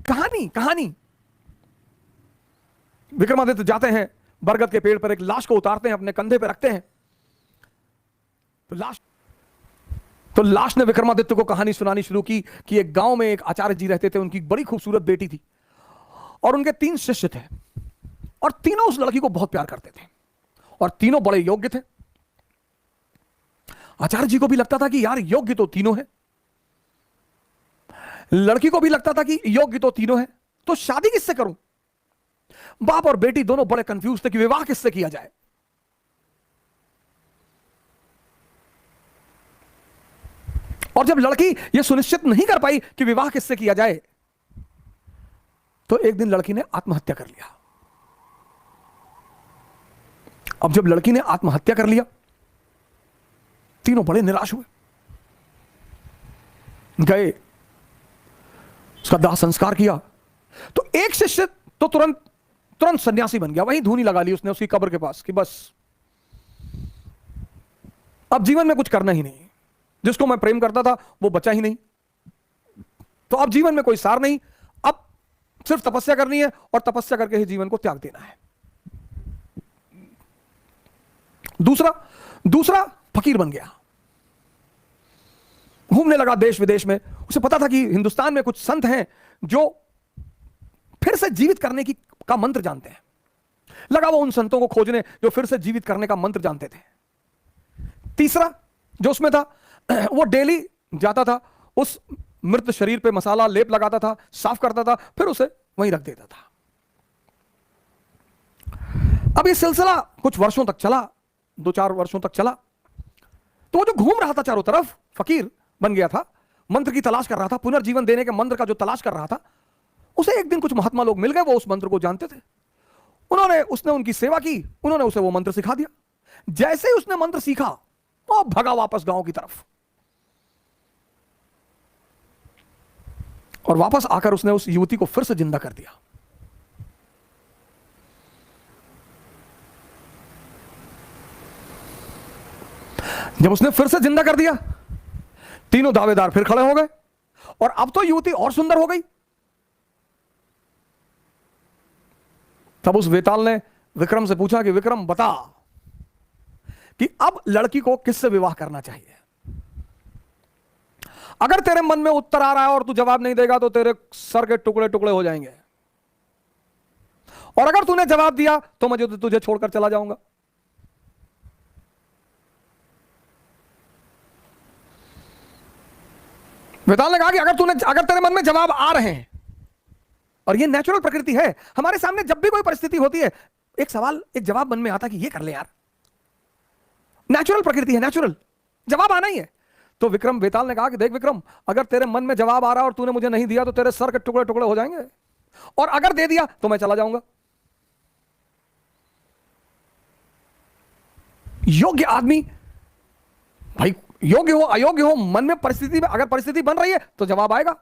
कहानी कहानी विक्रमादित्य जाते हैं, बरगद के पेड़ पर एक लाश को उतारते हैं, अपने कंधे पर रखते हैं। तो लाश ने विक्रमादित्य को कहानी सुनानी शुरू की कि एक गांव में एक आचार्य जी रहते थे, उनकी बड़ी खूबसूरत बेटी थी और उनके 3 शिष्य थे और तीनों उस लड़की को बहुत प्यार करते थे और तीनों बड़े योग्य थे। आचार्य जी को भी लगता था कि यार योग्य तो तीनों है, लड़की को भी लगता था कि योग्य तो तीनों है, तो शादी किससे करूं। बाप और बेटी दोनों बड़े कंफ्यूज थे कि विवाह किससे किया जाए। और जब लड़की यह सुनिश्चित नहीं कर पाई कि विवाह किससे किया जाए, तो एक दिन लड़की ने आत्महत्या कर लिया। अब जब लड़की ने आत्महत्या कर लिया, तीनों बड़े निराश हुए, गए उसका दाह संस्कार किया। तो एक शिष्य तो तुरंत सन्यासी बन गया, वहीं धूनी लगा ली उसने उसकी कब्र के पास कि बस अब जीवन में कुछ करना ही नहीं, जिसको मैं प्रेम करता था वो बचा ही नहीं, तो अब जीवन में कोई सार नहीं, अब सिर्फ तपस्या करनी है और तपस्या करके ही जीवन को त्याग देना है। दूसरा फकीर बन गया, घूमने लगा देश विदेश में। उसे पता था कि हिंदुस्तान में कुछ संत हैं जो फिर से जीवित करने का मंत्र जानते हैं। लगा वो उन संतों को खोजने जो फिर से जीवित करने का मंत्र जानते थे। तीसरा जो उसमें था, वो डेली जाता था, उस मृत शरीर पे मसाला लेप लगाता था, साफ करता था, फिर उसे वहीं रख देता था। अब ये सिलसिला कुछ वर्षों तक चला, 2-4 वर्षों तक चला। तो वो जो घूम रहा था चारों तरफ, फकीर बन गया था, मंत्र की तलाश कर रहा था, पुनर्जीवन देने के मंत्र का जो तलाश कर रहा था, उसे एक दिन कुछ महात्मा लोग मिल गए, वो उस मंत्र को जानते थे। उसने उनकी सेवा की, उन्होंने उसे वो मंत्र सिखा दिया। जैसे ही उसने मंत्र सीखा, वो भगा वापस गांव की तरफ, और वापस आकर उसने उस युवती को फिर से जिंदा कर दिया। जब उसने फिर से जिंदा कर दिया, तीनों दावेदार फिर खड़े हो गए और अब तो युवती और सुंदर हो गई। तब उस वेताल ने विक्रम से पूछा कि विक्रम बता कि अब लड़की को किससे विवाह करना चाहिए। अगर तेरे मन में उत्तर आ रहा है और तू जवाब नहीं देगा तो तेरे सर के टुकड़े टुकड़े हो जाएंगे, और अगर तूने जवाब दिया तो मैं तुझे छोड़कर चला जाऊंगा। वेताल ने कहा कि अगर तेरे मन में जवाब आ रहे हैं, और ये नेचुरल प्रकृति है, हमारे सामने जब भी कोई परिस्थिति होती है, एक जवाब मन में आता कि ये कर ले यार, नेचुरल प्रकृति है, नेचुरल जवाब आना ही है। तो वेताल ने कहा कि देख विक्रम, अगर तेरे मन में जवाब आ रहा है और तूने मुझे नहीं दिया तो तेरे सर के टुकड़े टुकड़े हो जाएंगे, और अगर दे दिया तो मैं चला जाऊंगा। योग्य आदमी, भाई योग्य हो अयोग्य हो, मन में अगर परिस्थिति बन रही है तो जवाब आएगा।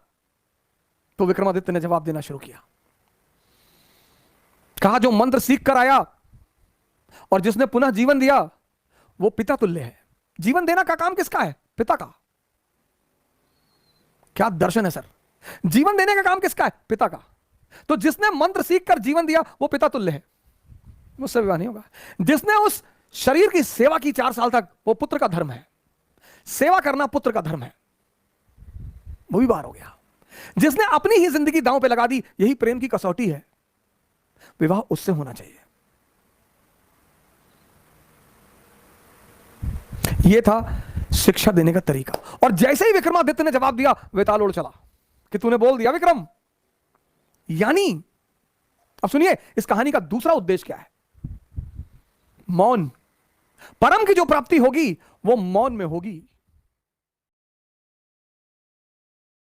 तो विक्रमादित्य ने जवाब देना शुरू किया। कहा जो मंत्र सीख कर आया और जिसने पुनः जीवन दिया वो पिता तुल्य है। जीवन देना का काम किसका है? पिता का। क्या दर्शन है सर, जीवन देने का काम किसका है? पिता का। तो जिसने मंत्र सीख कर जीवन दिया वो पिता तुल्य है, मुझसे विवाह नहीं होगा। जिसने उस शरीर की सेवा की 4 साल तक, वो पुत्र का धर्म है, सेवा करना पुत्र का धर्म है, वो भी बाहर हो गया। जिसने अपनी ही जिंदगी दांव पे लगा दी, यही प्रेम की कसौटी है, विवाह उससे होना चाहिए। यह था शिक्षा देने का तरीका। और जैसे ही विक्रमादित्य ने जवाब दिया, वेताल उड़ चला कि तूने बोल दिया विक्रम। यानी अब सुनिए इस कहानी का दूसरा उद्देश्य क्या है। मौन। परम की जो प्राप्ति होगी वो मौन में होगी।